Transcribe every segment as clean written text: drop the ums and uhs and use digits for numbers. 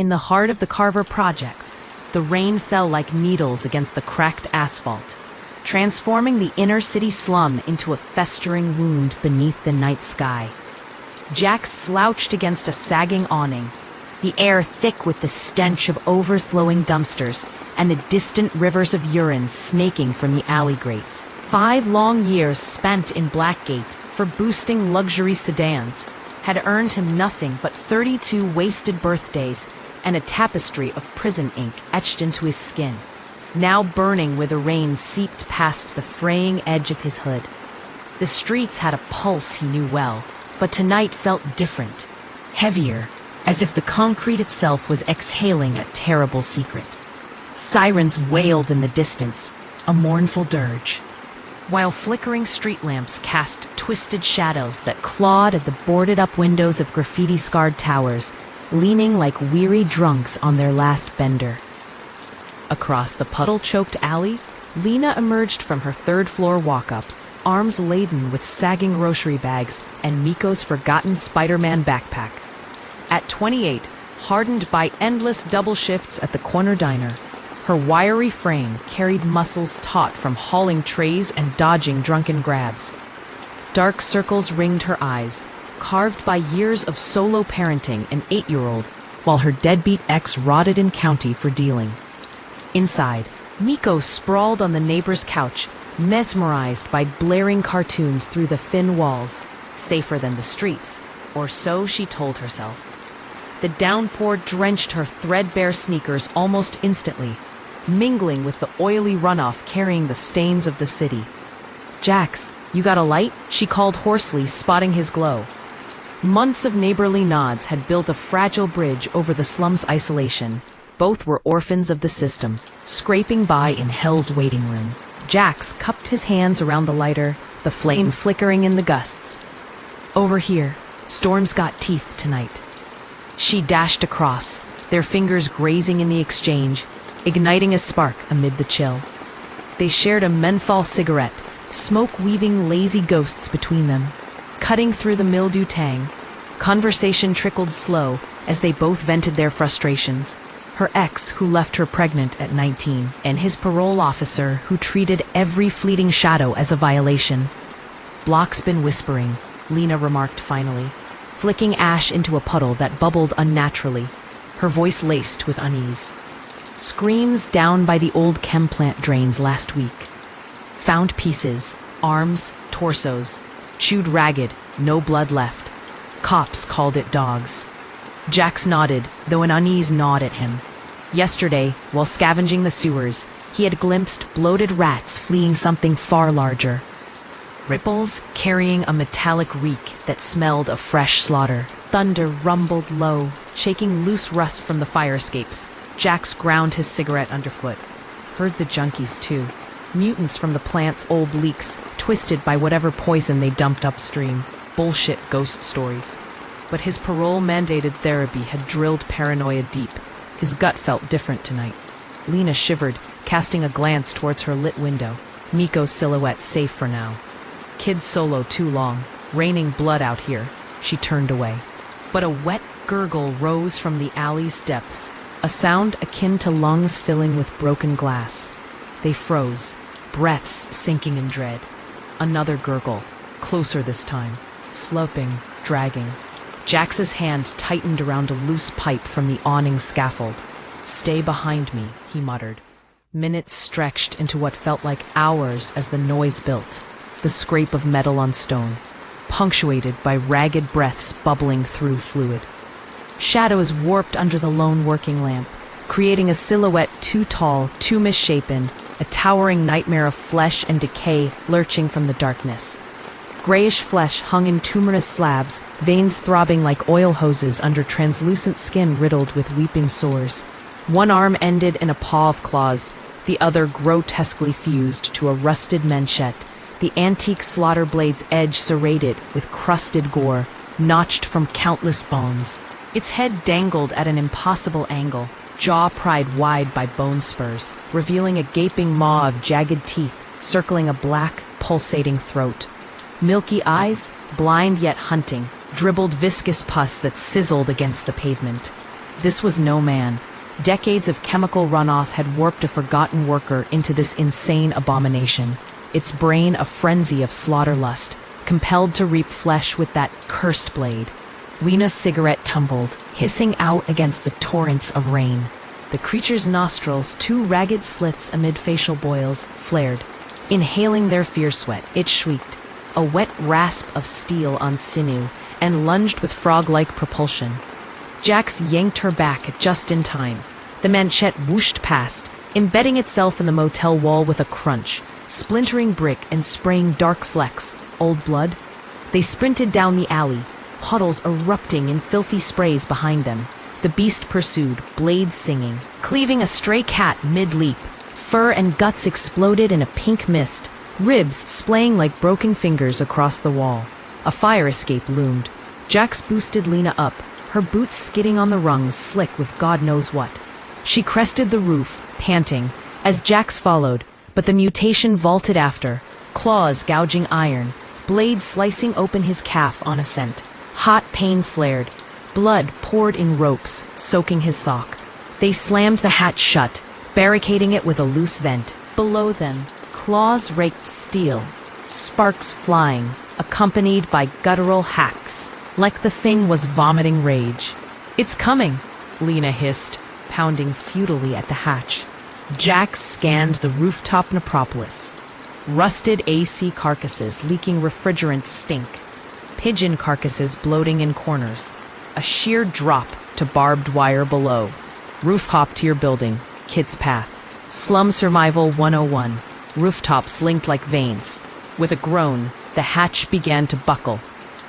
In the heart of the Carver projects, the rain fell like needles against the cracked asphalt, transforming the inner city slum into a festering wound beneath the night sky. Jack slouched against a sagging awning, the air thick with the stench of overflowing dumpsters and the distant rivers of urine snaking from the alley grates. 5 long years spent in Blackgate for boosting luxury sedans had earned him nothing but 32 wasted birthdays and a tapestry of prison ink etched into his skin, now burning where the rain seeped past the fraying edge of his hood. The streets had a pulse he knew well, but tonight felt different, heavier, as if the concrete itself was exhaling a terrible secret. Sirens wailed in the distance, a mournful dirge, while flickering street lamps cast twisted shadows that clawed at the boarded-up windows of graffiti-scarred towers, leaning like weary drunks on their last bender. Across the puddle-choked alley, Lena emerged from her third-floor walk-up, arms laden with sagging grocery bags and Miko's forgotten Spider-Man backpack. At 28, hardened by endless double shifts at the corner diner, her wiry frame carried muscles taut from hauling trays and dodging drunken grabs. Dark circles ringed her eyes, carved by years of solo parenting an 8-year-old, while her deadbeat ex rotted in county for dealing. Inside, Miko sprawled on the neighbor's couch, mesmerized by blaring cartoons through the thin walls, safer than the streets, or so she told herself. The downpour drenched her threadbare sneakers almost instantly, mingling with the oily runoff carrying the stains of the city. "Jax, you got a light?" she called hoarsely, spotting his glow. Months of neighborly nods had built a fragile bridge over the slum's isolation. Both were orphans of the system, scraping by in hell's waiting room. Jax cupped his hands around the lighter, the flame flickering in the gusts. "Over here, storm's got teeth tonight." She dashed across, their fingers grazing in the exchange, igniting a spark amid the chill. They shared a menthol cigarette, smoke weaving lazy ghosts between them, cutting through the mildew tang. Conversation trickled slow as they both vented their frustrations. Her ex, who left her pregnant at 19, and his parole officer, who treated every fleeting shadow as a violation. "Block's been whispering," Lena remarked finally, flicking ash into a puddle that bubbled unnaturally, her voice laced with unease. "Screams down by the old chem plant drains last week. Found pieces, arms, torsos, chewed ragged, no blood left. Cops called it dogs." Jax nodded, though an unease gnawed at him. Yesterday, while scavenging the sewers, he had glimpsed bloated rats fleeing something far larger. Ripples carrying a metallic reek that smelled of fresh slaughter. Thunder rumbled low, shaking loose rust from the fire escapes. Jax ground his cigarette underfoot. Heard the junkies, too. Mutants from the plant's old leaks, twisted by whatever poison they dumped upstream. Bullshit ghost stories. But his parole-mandated therapy had drilled paranoia deep. His gut felt different tonight. Lena shivered, casting a glance towards her lit window. Miko's silhouette safe for now. Kid solo too long, raining blood out here. She turned away. But a wet gurgle rose from the alley's depths, a sound akin to lungs filling with broken glass. They froze, breaths sinking in dread. Another gurgle, closer this time, sloping, dragging. Jax's hand tightened around a loose pipe from the awning scaffold. "Stay behind me," he muttered. Minutes stretched into what felt like hours as the noise built, the scrape of metal on stone, punctuated by ragged breaths bubbling through fluid. Shadows warped under the lone working lamp, creating a silhouette too tall, too misshapen, a towering nightmare of flesh and decay lurching from the darkness. Grayish flesh hung in tumorous slabs, veins throbbing like oil hoses under translucent skin riddled with weeping sores. One arm ended in a paw of claws, the other grotesquely fused to a rusted manchette, the antique slaughter blade's edge serrated with crusted gore, notched from countless bones. Its head dangled at an impossible angle, jaw pried wide by bone spurs, revealing a gaping maw of jagged teeth circling a black, pulsating throat. Milky eyes, blind yet hunting, dribbled viscous pus that sizzled against the pavement. This was no man. Decades of chemical runoff had warped a forgotten worker into this insane abomination, its brain a frenzy of slaughterlust, compelled to reap flesh with that cursed blade. Lena's cigarette tumbled, hissing out against the torrents of rain. The creature's nostrils, two ragged slits amid facial boils, flared. Inhaling their fear sweat, it shrieked, a wet rasp of steel on sinew, and lunged with frog-like propulsion. Jax yanked her back just in time. The manchette whooshed past, embedding itself in the motel wall with a crunch, splintering brick and spraying dark slecks. Old blood? They sprinted down the alley, puddles erupting in filthy sprays behind them. The beast pursued, blades singing, cleaving a stray cat mid-leap. Fur and guts exploded in a pink mist, ribs splaying like broken fingers across the wall. A fire escape loomed. Jax boosted Lena up, her boots skidding on the rungs slick with God knows what. She crested the roof, panting, as Jax followed, but the mutation vaulted after, claws gouging iron, blades slicing open his calf on ascent. Hot pain flared. Blood poured in ropes, soaking his sock. They slammed the hatch shut, barricading it with a loose vent. Below them, claws raked steel, sparks flying, accompanied by guttural hacks, like the thing was vomiting rage. "It's coming," Lena hissed, pounding futilely at the hatch. Jax scanned the rooftop necropolis. Rusted AC carcasses leaking refrigerant stink. Pigeon carcasses bloating in corners. A sheer drop to barbed wire below. Roof hop to your building. Kid's path. Slum Survival 101. Rooftops linked like veins. With a groan, the hatch began to buckle.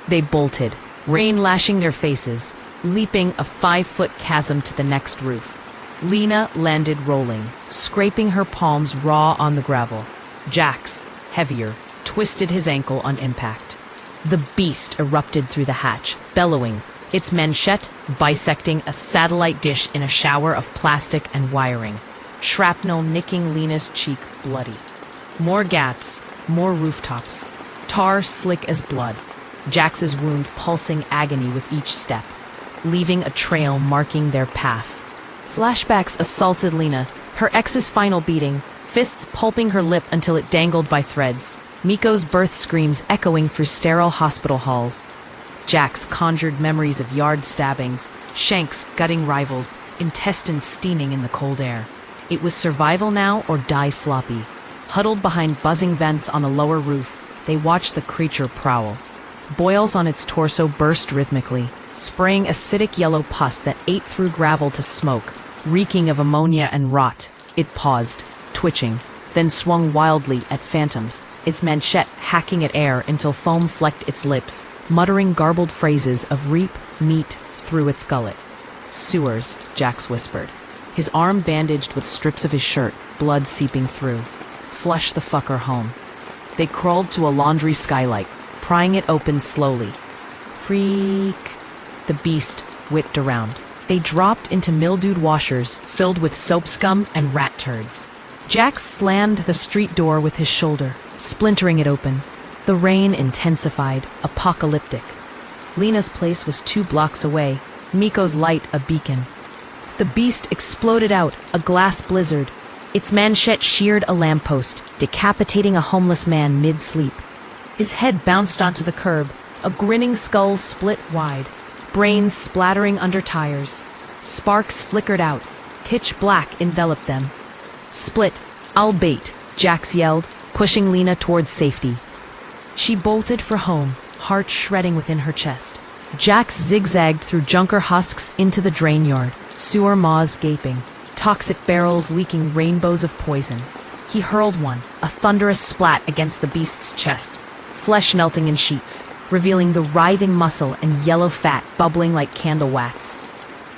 They bolted, rain lashing their faces, leaping a 5-foot chasm to the next roof. Lena landed rolling, scraping her palms raw on the gravel. Jax, heavier, twisted his ankle on impact. The beast erupted through the hatch, bellowing, its manchette bisecting a satellite dish in a shower of plastic and wiring. Shrapnel nicking Lena's cheek bloody. More gaps, more rooftops. Tar slick as blood. Jax's wound pulsing agony with each step, leaving a trail marking their path. Flashbacks assaulted Lena, her ex's final beating, fists pulping her lip until it dangled by threads. Miko's birth screams echoing through sterile hospital halls. Jax conjured memories of yard stabbings, shanks gutting rivals, intestines steaming in the cold air. It was survival now or die sloppy. Huddled behind buzzing vents on a lower roof, they watched the creature prowl. Boils on its torso burst rhythmically, spraying acidic yellow pus that ate through gravel to smoke, reeking of ammonia and rot. It paused, twitching, then swung wildly at phantoms, its manchette hacking at air until foam flecked its lips, muttering garbled phrases of reap, meat, through its gullet. "Sewers," Jax whispered, his arm bandaged with strips of his shirt, blood seeping through. "Flush the fucker home." They crawled to a laundry skylight, prying it open slowly. Freak. The beast whipped around. They dropped into mildewed washers filled with soap scum and rat turds. Jax slammed the street door with his shoulder, splintering it open. The rain intensified, apocalyptic. Lena's place was 2 blocks away, Miko's light a beacon. The beast exploded out, a glass blizzard. Its manchette sheared a lamppost, decapitating a homeless man mid-sleep. His head bounced onto the curb, a grinning skull split wide, brains splattering under tires. Sparks flickered out, pitch black enveloped them. "Split, I'll bait," Jax yelled, pushing Lena towards safety. She bolted for home, heart shredding within her chest. Jax zigzagged through junker husks into the drain yard, sewer maws gaping, toxic barrels leaking rainbows of poison. He hurled one, a thunderous splat against the beast's chest, flesh melting in sheets, revealing the writhing muscle and yellow fat bubbling like candle wax.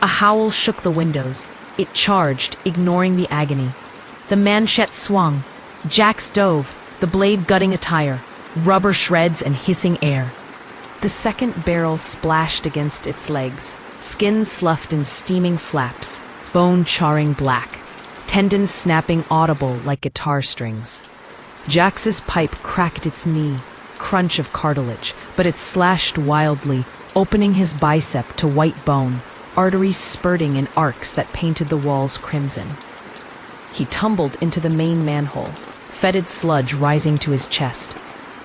A howl shook the windows. It charged, ignoring the agony. The manchette swung. Jax dove, the blade gutting a tire, rubber shreds and hissing air. The second barrel splashed against its legs, skin sloughed in steaming flaps, bone charring black, tendons snapping audible like guitar strings. Jax's pipe cracked its knee, crunch of cartilage, but it slashed wildly, opening his bicep to white bone, arteries spurting in arcs that painted the walls crimson. He tumbled into the main manhole, fetid sludge rising to his chest.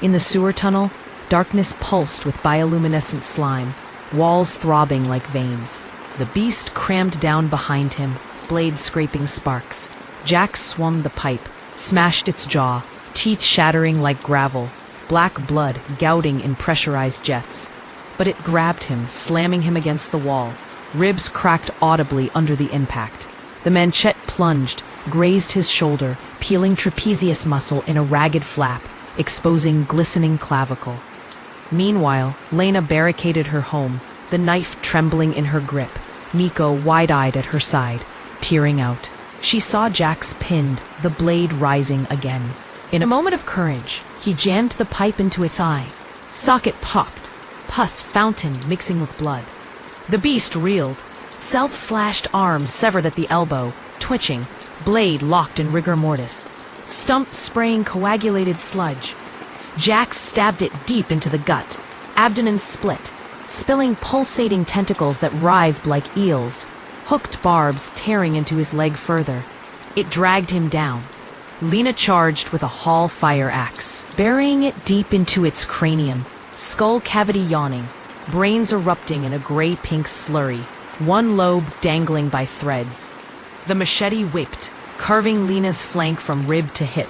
In the sewer tunnel, darkness pulsed with bioluminescent slime, walls throbbing like veins. The beast crammed down behind him, blades scraping sparks. Jack swung the pipe, smashed its jaw, teeth shattering like gravel, black blood gouting in pressurized jets. But it grabbed him, slamming him against the wall. Ribs cracked audibly under the impact. The manchette plunged, grazed his shoulder, peeling trapezius muscle in a ragged flap, exposing glistening clavicle. Meanwhile, Lena barricaded her home, the knife trembling in her grip, Miko wide-eyed at her side, peering out. She saw Jax pinned, the blade rising again. In a moment of courage, he jammed the pipe into its eye. Socket popped, pus fountain mixing with blood. The beast reeled, self-slashed arms severed at the elbow, twitching, blade locked in rigor mortis. Stump spraying coagulated sludge. Jax stabbed it deep into the gut, abdomen split, spilling pulsating tentacles that writhed like eels, hooked barbs tearing into his leg further. It dragged him down. Lena charged with a hall fire axe, burying it deep into its cranium, skull cavity yawning, brains erupting in a gray-pink slurry, one lobe dangling by threads. The machete whipped, carving Lena's flank from rib to hip,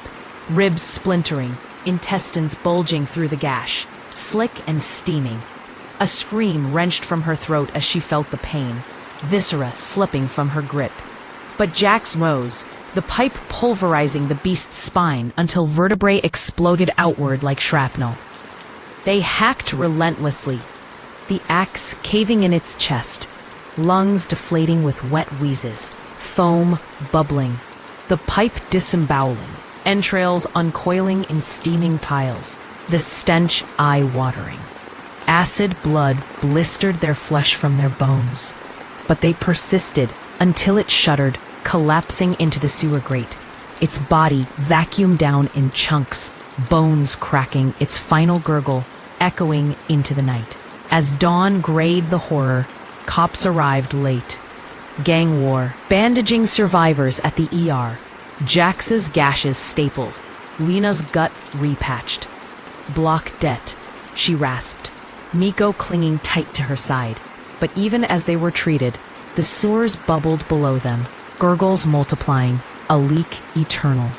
ribs splintering, intestines bulging through the gash, slick and steaming. A scream wrenched from her throat as she felt the pain, viscera slipping from her grip. But Jax rose, the pipe pulverizing the beast's spine until vertebrae exploded outward like shrapnel. They hacked relentlessly, the axe caving in its chest, lungs deflating with wet wheezes, foam bubbling, the pipe disemboweling, entrails uncoiling in steaming piles, the stench eye-watering. Acid blood blistered their flesh from their bones, but they persisted until it shuddered, collapsing into the sewer grate, its body vacuumed down in chunks, bones cracking, its final gurgle echoing into the night. As dawn grayed the horror, cops arrived late. Gang war, bandaging survivors at the ER, Jax's gashes stapled, Lena's gut repatched. Block det, she rasped, Miko clinging tight to her side. But even as they were treated, the sewers bubbled below them, gurgles multiplying, a leak eternal.